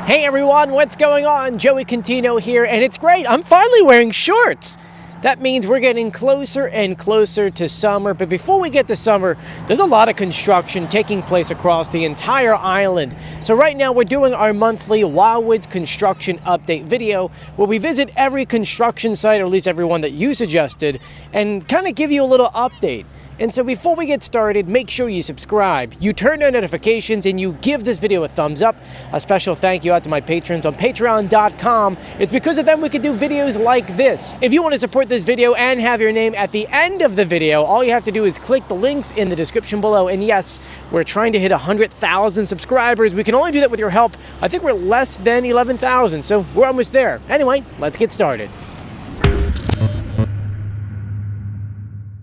Hey everyone, what's going on? Joey Contino here, and it's great. I'm finally wearing shorts. That means we're getting closer and closer to summer, but before we get to summer, there's a lot of construction taking place across the entire island. So right now we're doing our monthly Wildwoods Construction update video where we visit every construction site, or at least every one that you suggested, and kind of give you a little update. And so before we get started, make sure you subscribe, you turn on notifications, and you give this video a thumbs up. A special thank you out to my patrons on patreon.com. It's because of them we can do videos like this. If you want to support this video and have your name at the end of the video, all you have to do is click the links in the description below. And yes, we're trying to hit 100,000 subscribers. We can only do that with your help. I think we're less than 11,000, so we're almost there. Anyway, let's get started.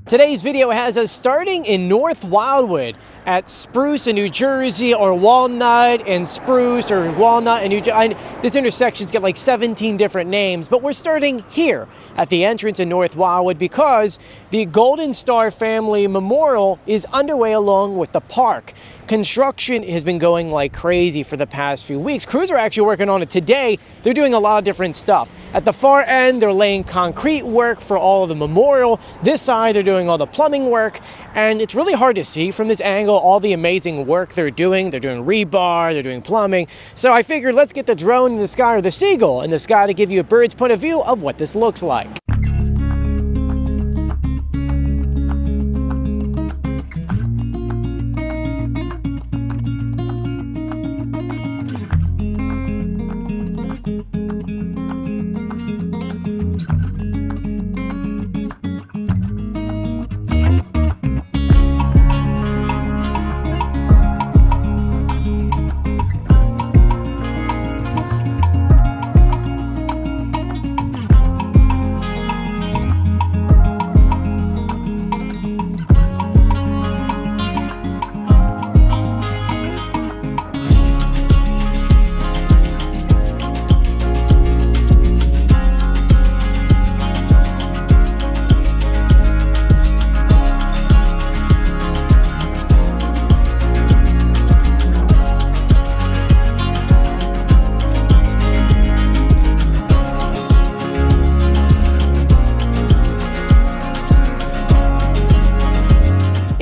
Today's video has us starting in North Wildwood at Spruce in New Jersey, or Walnut and Spruce, or Walnut and New Jersey. This intersection's got like 17 different names, but we're starting here at the entrance in North Wildwood because the Golden Star Family Memorial is underway along with the park. Construction has been going like crazy for the past few weeks. Crews are actually working on it today. They're doing a lot of different stuff. At the far end, they're laying concrete work for all of the memorial. This side, they're doing all the plumbing work. And it's really hard to see from this angle all the amazing work they're doing. They're doing rebar, they're doing plumbing. So I figured let's get the drone in the sky, or the seagull in the sky, to give you a bird's point of view of what this looks like.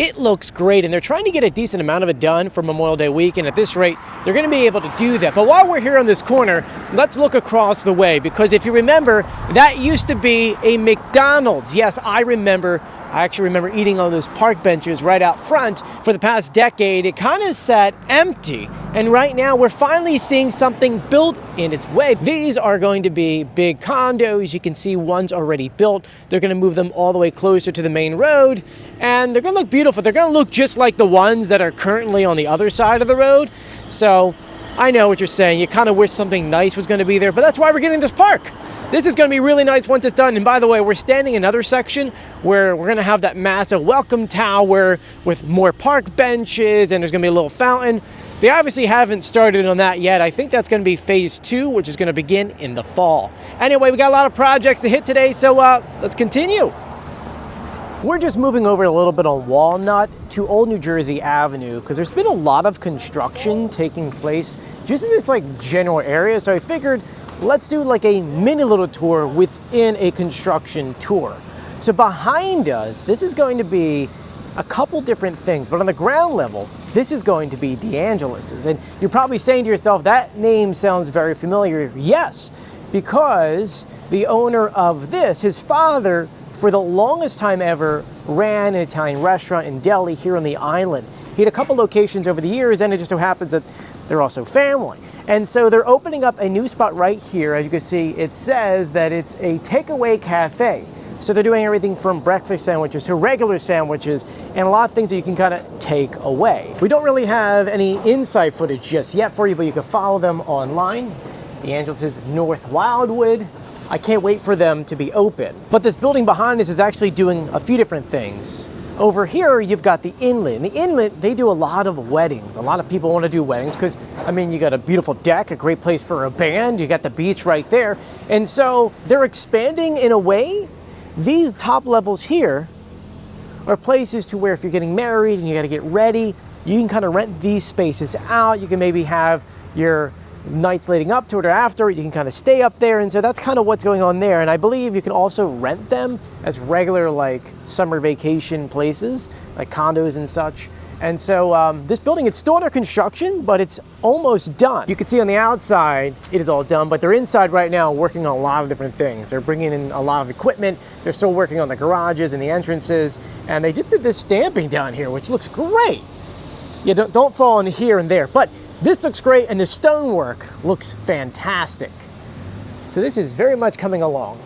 It looks great, and they're trying to get a decent amount of it done for Memorial Day weekend. At this rate, they're going to be able to do that. But while we're here on this corner, let's look across the way, because if you remember, that used to be a McDonald's. Yes, I actually remember eating on those park benches right out front. For the past decade, it kind of sat empty. And right now, we're finally seeing something built in its way. These are going to be big condos. You can see one's already built. They're going to move them all the way closer to the main road. And they're going to look beautiful. They're going to look just like the ones that are currently on the other side of the road. So I know what you're saying. You kind of wish something nice was going to be there, but that's why we're getting this park. This is going to be really nice once it's done. And by the way, we're standing in another section where we're going to have that massive welcome tower with more park benches, and there's going to be a little fountain. They obviously haven't started on that yet. I think that's going to be phase 2, which is going to begin in the fall. Anyway, we got a lot of projects to hit today, so let's continue. We're just moving over a little bit on Walnut to Old New Jersey Avenue, because there's been a lot of construction taking place just in this like general area. So I figured let's do like a mini little tour within a construction tour. So behind us, this is going to be a couple different things, but on the ground level, this is going to be DeAngelis's. And you're probably saying to yourself, that name sounds very familiar. Yes, because the owner of this, his father, for the longest time ever, ran an Italian restaurant in Delhi here on the island. He had a couple locations over the years, and it just so happens that they're also family. And so they're opening up a new spot right here. As you can see, it says that it's a takeaway cafe. So they're doing everything from breakfast sandwiches to regular sandwiches, and a lot of things that you can kind of take away. We don't really have any inside footage just yet for you, but you can follow them online. DeAngelis's North Wildwood. I can't wait for them to be open. But this building behind us is actually doing a few different things. Over here, you've got the inlet. In the inlet, they do a lot of weddings. A lot of people want to do weddings because, I mean, you got a beautiful deck, a great place for a band, you got the beach right there. And so they're expanding in a way. These top levels here are places to where if you're getting married and you got to get ready, you can kind of rent these spaces out. You can maybe have your nights leading up to it or after it, you can kind of stay up there. And so that's kind of what's going on there. And I believe you can also rent them as regular like summer vacation places, like condos and such. And so this building, it's still under construction, but it's almost done. You can see on the outside, it is all done, but they're inside right now working on a lot of different things. They're bringing in a lot of equipment. They're still working on the garages and the entrances. And they just did this stamping down here, which looks great. You don't fall in here and there, but this looks great. And the stonework looks fantastic. So this is very much coming along.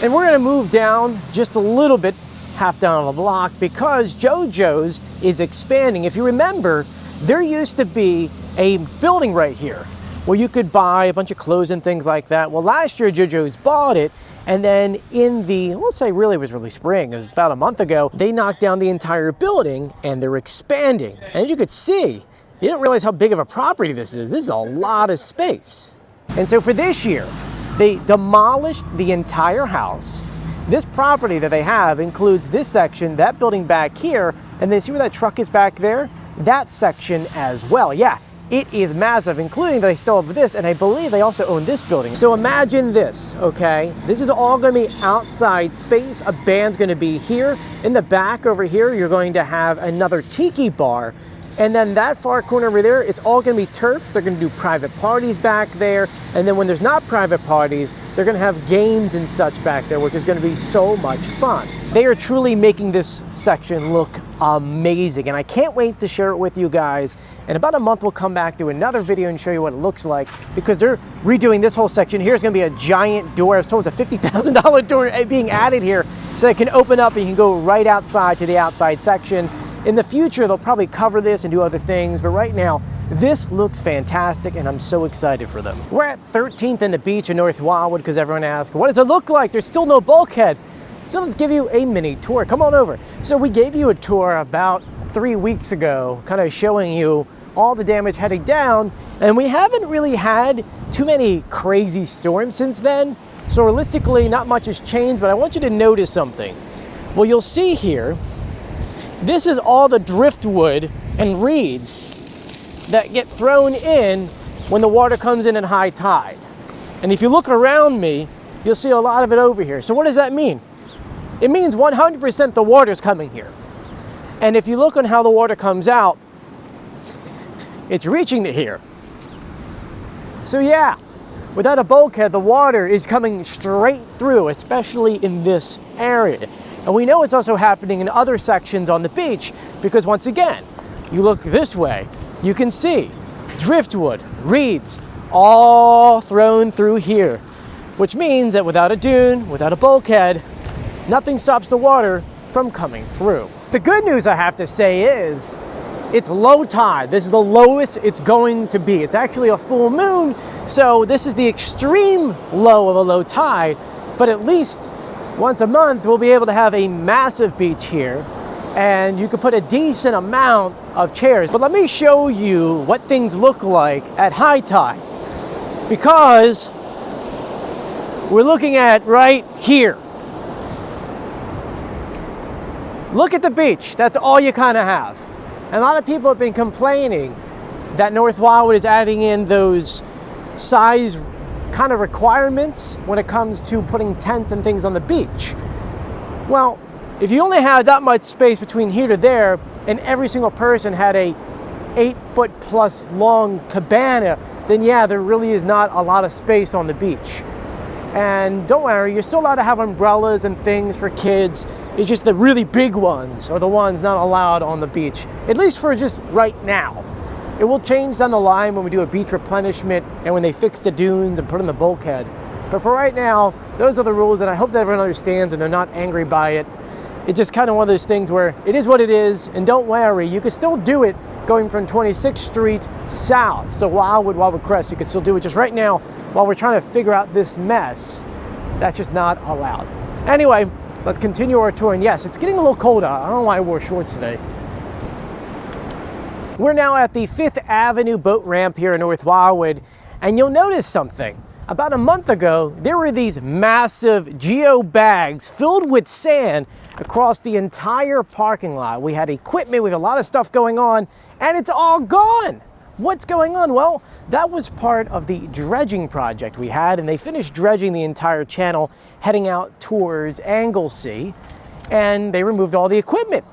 And we're gonna move down just a little bit, half down the block, because JoJo's is expanding. If you remember, there used to be a building right here where you could buy a bunch of clothes and things like that. Well, last year JoJo's bought it, and then in the, let's say really it was really spring, it was about a month ago, they knocked down the entire building and they're expanding. And as you could see, you didn't realize how big of a property this is. This is a lot of space. And so for this year, they demolished the entire house. This property that they have includes this section, that building back here, and then see where that truck is back there? That section as well. Yeah, it is massive, including they still have this, and I believe they also own this building. So imagine this, okay? This is all gonna be outside space. A band's gonna be here. In the back over here, you're going to have another tiki bar. And then that far corner over there, it's all gonna be turf. They're gonna do private parties back there. And then when there's not private parties, they're gonna have games and such back there, which is gonna be so much fun. They are truly making this section look amazing. And I can't wait to share it with you guys. In about a month, we'll come back, do another video and show you what it looks like, because they're redoing this whole section here. It's gonna be a giant door. I was told it's a $50,000 door being added here, so it can open up and you can go right outside to the outside section. In the future, they'll probably cover this and do other things, but right now, this looks fantastic and I'm so excited for them. We're at 13th and the beach in North Wildwood because everyone asks, what does it look like? There's still no bulkhead. So let's give you a mini tour. Come on over. So we gave you a tour about 3 weeks ago, kind of showing you all the damage heading down, and we haven't really had too many crazy storms since then. So realistically, not much has changed, but I want you to notice something. Well, you'll see here, this is all the driftwood and reeds that get thrown in when the water comes in at high tide. And if you look around me, you'll see a lot of it over here. So what does that mean? It means 100% the water's coming here. And if you look on how the water comes out, it's reaching to here. So yeah, without a bulkhead, the water is coming straight through, especially in this area. And we know it's also happening in other sections on the beach because once again, you look this way, you can see driftwood, reeds, all thrown through here, which means that without a dune, without a bulkhead, nothing stops the water from coming through. The good news I have to say is it's low tide. This is the lowest it's going to be. It's actually a full moon, so this is the extreme low of a low tide, but at least once a month, we'll be able to have a massive beach here, and you can put a decent amount of chairs. But let me show you what things look like at high tide, because we're looking at right here. Look at the beach. That's all you kind of have. And a lot of people have been complaining that North Wildwood is adding in those size kind of requirements when it comes to putting tents and things on the beach. Well, if you only have that much space between here to there, and every single person had a 8-foot plus long cabana, then yeah, there really is not a lot of space on the beach. And don't worry, you're still allowed to have umbrellas and things for kids. It's just the really big ones are the ones not allowed on the beach, at least for just right now. It will change down the line when we do a beach replenishment and when they fix the dunes and put in the bulkhead. But for right now, those are the rules, and I hope that everyone understands and they're not angry by it. It's just kind of one of those things where it is what it is, and don't worry, you can still do it going from 26th Street south. So Wildwood Crest, you can still do it. Just right now, while we're trying to figure out this mess, that's just not allowed. Anyway, let's continue our tour, and yes, it's getting a little cold out. I don't know why I wore shorts today. We're now at the 5th Avenue boat ramp here in North Wildwood, and you'll notice something. About a month ago, there were these massive geo-bags filled with sand across the entire parking lot. We had equipment, we had a lot of stuff going on, and it's all gone. What's going on? Well, that was part of the dredging project we had, and they finished dredging the entire channel heading out towards Anglesey, and they removed all the equipment.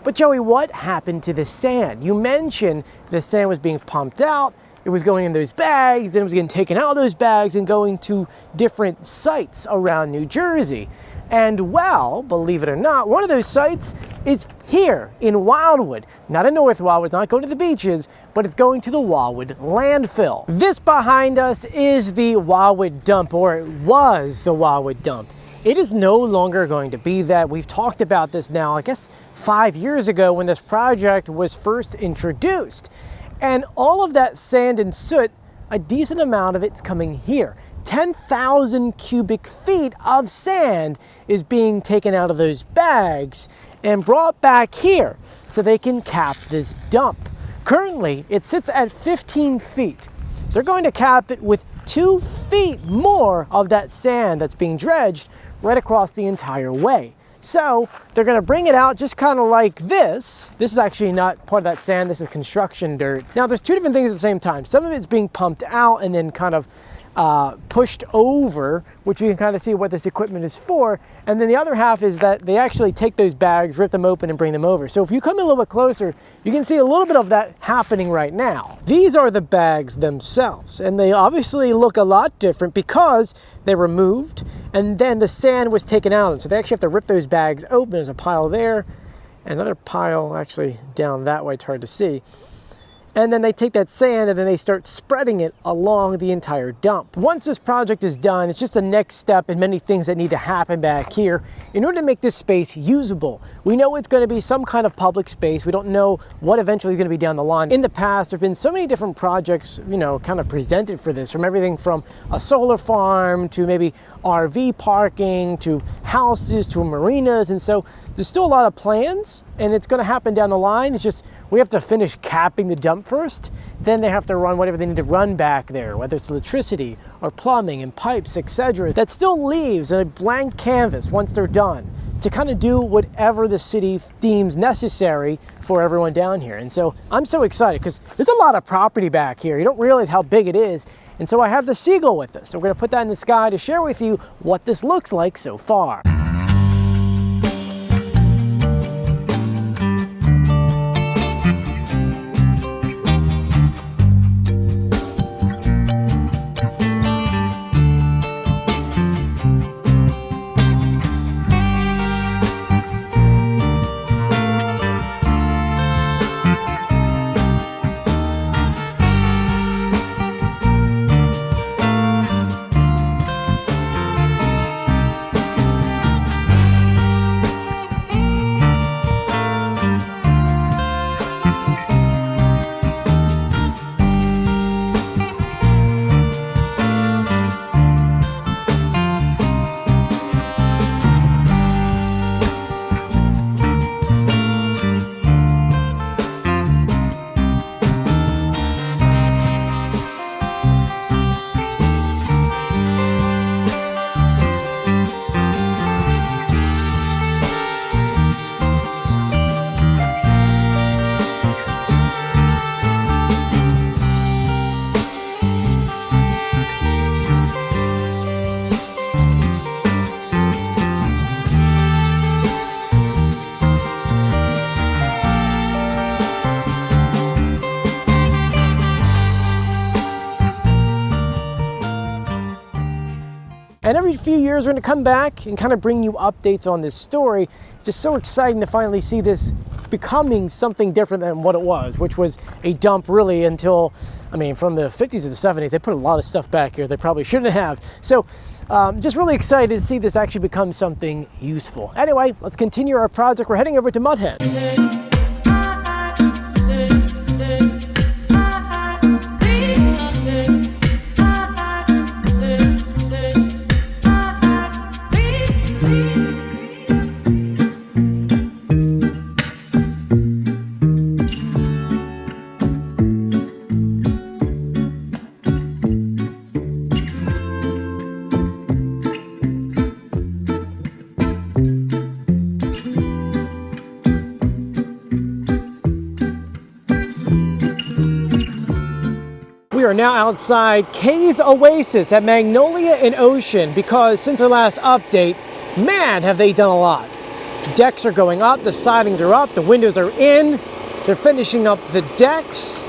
But Joey, what happened to the sand? You mentioned the sand was being pumped out, it was going in those bags, then it was getting taken out of those bags and going to different sites around New Jersey. And well, believe it or not, one of those sites is here in Wildwood. Not in North Wildwood, it's not going to the beaches, but it's going to the Wildwood landfill. This behind us is the Wildwood dump, or it was the Wildwood dump. It is no longer going to be that. We've talked about this now, I guess 5 years ago when this project was first introduced. And all of that sand and soot, a decent amount of it's coming here. 10,000 cubic feet of sand is being taken out of those bags and brought back here so they can cap this dump. Currently, it sits at 15 feet. They're going to cap it with 2 feet more of that sand that's being dredged right across the entire way. So they're going to bring it out just kind of like this. This is actually not part of that sand, this is construction dirt. Now there's two different things at the same time. Some of it's being pumped out and then kind of pushed over, which you can kind of see what this equipment is for. And then the other half is that they actually take those bags, rip them open and bring them over. So if you come in a little bit closer, you can see a little bit of that happening right now. These are the bags themselves, and they obviously look a lot different because they were moved and then the sand was taken out. So they actually have to rip those bags open. There's a pile there, another pile actually down that way, it's hard to see. And then they take that sand and then they start spreading it along the entire dump. Once this project is done, it's just the next step in many things that need to happen back here in order to make this space usable. We know it's going to be some kind of public space. We don't know what eventually is going to be down the line. In the past, there have been so many different projects, you know, kind of presented for this, from everything from a solar farm to maybe RV parking to houses to marinas. And so there's still a lot of plans and it's going to happen down the line. It's just we have to finish capping the dump first, then they have to run whatever they need to run back there, whether it's electricity or plumbing and pipes, etc. That still leaves a blank canvas once they're done to kind of do whatever the city deems necessary for everyone down here. And so I'm so excited because there's a lot of property back here. You don't realize how big it is. And so I have the Seagull with us. So we're going to put that in the sky to share with you what this looks like so far. And every few years, we're going to come back and kind of bring you updates on this story. It's just so exciting to finally see this becoming something different than what it was, which was a dump really until, I mean, from the 50s to the 70s, they put a lot of stuff back here they probably shouldn't have. So just really excited to see this actually become something useful. Anyway, let's continue our project. We're heading over to Mudhead. are now outside Kay's Oasis at Magnolia and Ocean because since our last update, man, have they done a lot. Decks are going up, the sidings are up, the windows are in, they're finishing up the decks.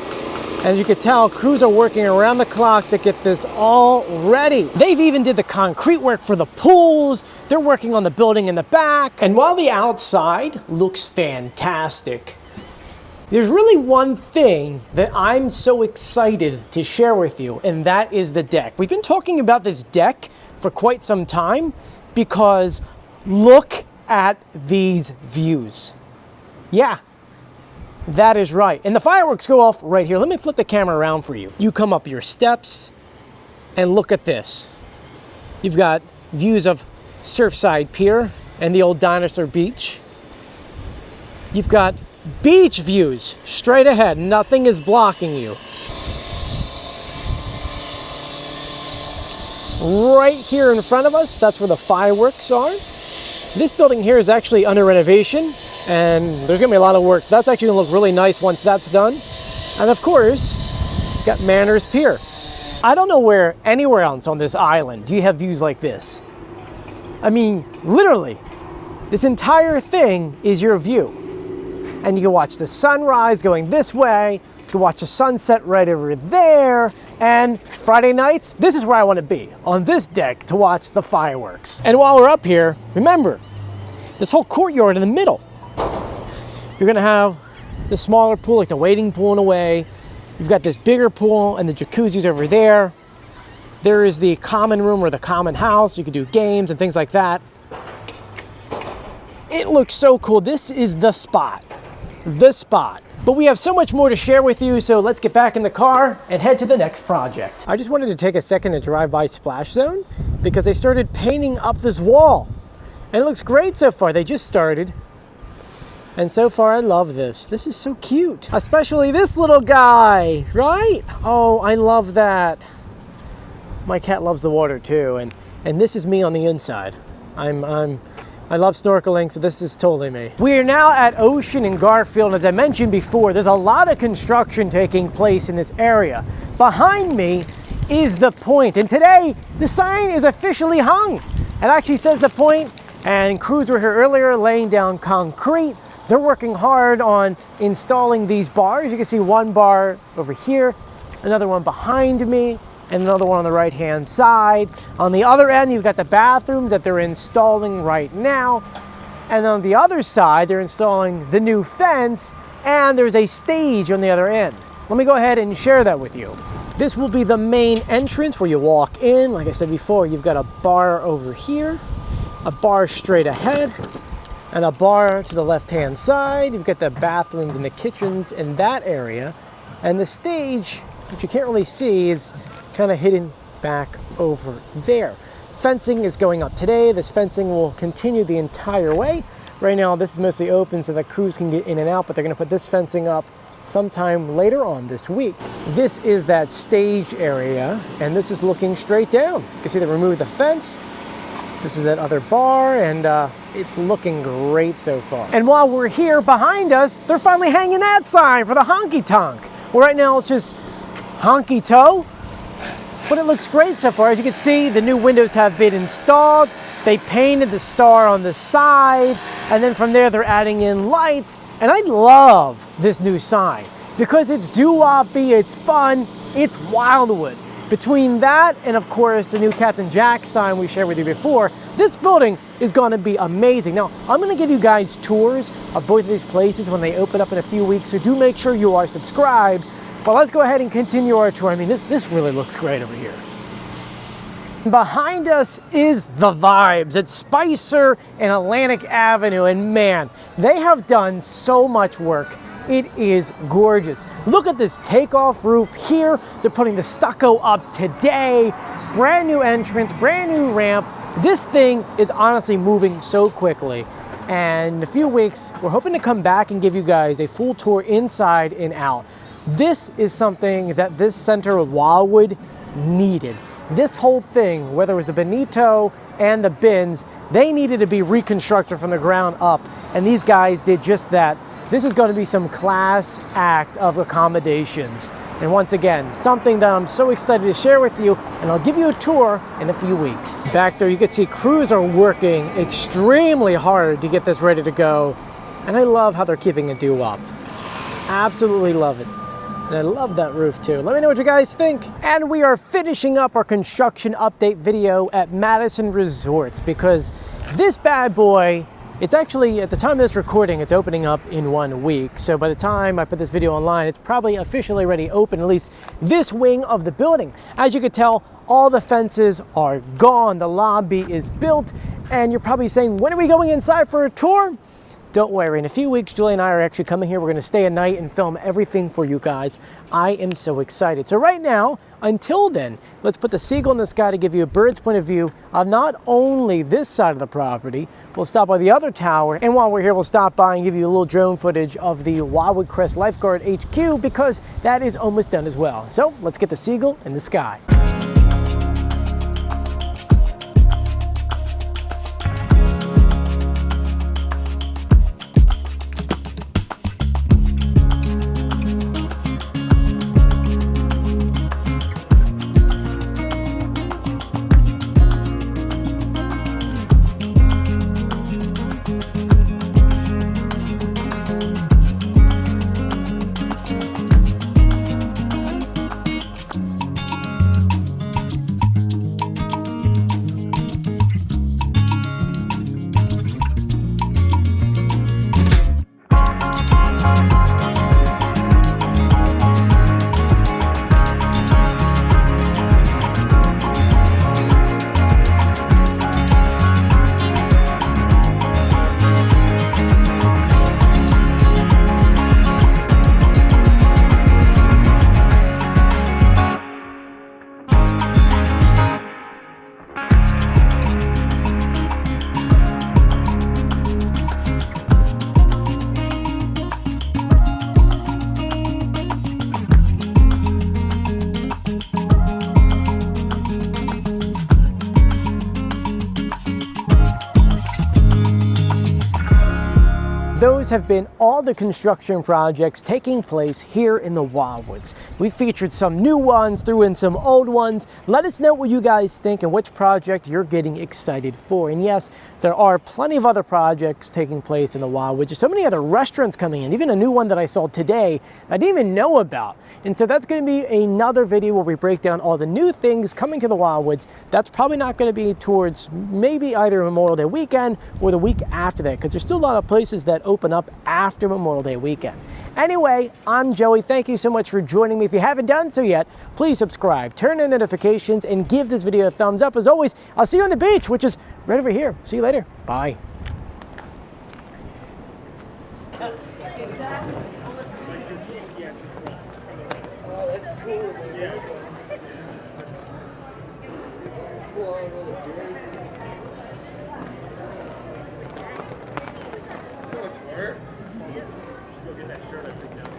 As you can tell, crews are working around the clock to get this all ready. They've even did the concrete work for the pools. They're working on the building in the back. And while the outside looks fantastic, there's really one thing that I'm so excited to share with you, and that is the deck. We've been talking about this deck for quite some time because look at these views. Yeah. That is right. And the fireworks go off right here. Let me flip the camera around for you. You come up your steps and look at this. You've got views of Surfside Pier and the old Dinosaur Beach. You've got beach views straight ahead. Nothing is blocking you. Right here in front of us, that's where the fireworks are. This building here is actually under renovation, and there's gonna be a lot of work. So that's actually gonna look really nice once that's done. And of course, you've got Manners Pier. I don't know where anywhere else on this island do you have views like this. I mean, literally, this entire thing is your view. And you can watch the sunrise going this way, you can watch the sunset right over there, and Friday nights, this is where I wanna be, on this deck to watch the fireworks. And while we're up here, remember, this whole courtyard in the middle, you're gonna have the smaller pool, like the wading pool in a way. You've got this bigger pool and the jacuzzi's over there. There is the common room or the common house. You can do games and things like that. It looks so cool. This is the spot, the spot. But we have so much more to share with you, so let's get back in the car and head to the next project. I just wanted to take a second to drive by Splash Zone because they started painting up this wall. And it looks great so far. They just started. And so far, I love this. This is so cute. Especially this little guy, right? Oh, I love that. My cat loves the water too. And this is me on the inside. I love snorkeling, so this is totally me. We are now at Ocean in Garfield. And as I mentioned before, there's a lot of construction taking place in this area. Behind me is the Point. And today, the sign is officially hung. It actually says the Point, and crews were here earlier laying down concrete. They're working hard on installing these bars. You can see one bar over here, another one behind me, and another one on the right-hand side. On the other end, you've got the bathrooms that they're installing right now. And on the other side, they're installing the new fence, and there's a stage on the other end. Let me go ahead and share that with you. This will be the main entrance where you walk in. Like I said before, you've got a bar over here, a bar straight ahead, and a bar to the left-hand side. You've got the bathrooms and the kitchens in that area. And the stage, which you can't really see, is kind of hidden back over there. Fencing is going up today. This fencing will continue the entire way. Right now, this is mostly open so that crews can get in and out, but they're gonna put this fencing up sometime later on this week. This is that stage area, and this is looking straight down. You can see they removed the fence. This is that other bar, and it's looking great so far. And while we're here behind us, they're finally hanging that sign for the Honky Tonk. Well, right now it's just Honky Toe, but it looks great so far. As you can see, the new windows have been installed. They painted the star on the side, and then from there they're adding in lights. And I love this new sign because it's doo-woppy, it's fun, it's Wildwood. Between that and of course the new Captain Jack sign we shared with you before, this building is gonna be amazing. Now, I'm gonna give you guys tours of both of these places when they open up in a few weeks, so do make sure you are subscribed. But let's go ahead and continue our tour. I mean, this really looks great over here. Behind us is the Vibes at Spicer and Atlantic Avenue, and man, they have done so much work. It is gorgeous. Look at this takeoff roof here. They're putting the stucco up today. Brand new entrance, brand new ramp. This thing is honestly moving so quickly. And in a few weeks, we're hoping to come back and give you guys a full tour inside and out. This is something that this center of Wildwood needed. This whole thing, whether it was the Benito and the bins, they needed to be reconstructed from the ground up. And these guys did just that. This is going to be some class act of accommodations. And once again, something that I'm so excited to share with you, and I'll give you a tour in a few weeks. Back there, you can see crews are working extremely hard to get this ready to go. And I love how they're keeping it due up. Absolutely love it. And I love that roof too. Let me know what you guys think. And we are finishing up our construction update video at Madison Resorts, because this bad boy, it's actually, at the time of this recording, it's opening up in 1 week. So by the time I put this video online, it's probably officially already open, at least this wing of the building. As you can tell, all the fences are gone. The lobby is built. And you're probably saying, when are we going inside for a tour? Don't worry, in a few weeks, Julie and I are actually coming here. We're gonna stay a night and film everything for you guys. I am so excited. So right now, until then, let's put the seagull in the sky to give you a bird's point of view of not only this side of the property, we'll stop by the other tower, and while we're here, we'll stop by and give you a little drone footage of the Wildwood Crest Lifeguard HQ, because that is almost done as well. So let's get the seagull in the sky. Those have been all the construction projects taking place here in the Wildwoods. We featured some new ones, threw in some old ones. Let us know what you guys think and which project you're getting excited for. And yes, there are plenty of other projects taking place in the Wildwoods. There's so many other restaurants coming in, even a new one that I saw today I didn't even know about. And so that's going to be another video where we break down all the new things coming to the Wildwoods. That's probably not going to be towards maybe either Memorial Day weekend or the week after that, because there's still a lot of places that open up after Memorial Day weekend. Anyway, I'm Joey. Thank you so much for joining me. If you haven't done so yet, please subscribe, turn on notifications, and give this video a thumbs up. As always, I'll see you on the beach, which is right over here. See you later. Bye. Go get that shirt I picked out.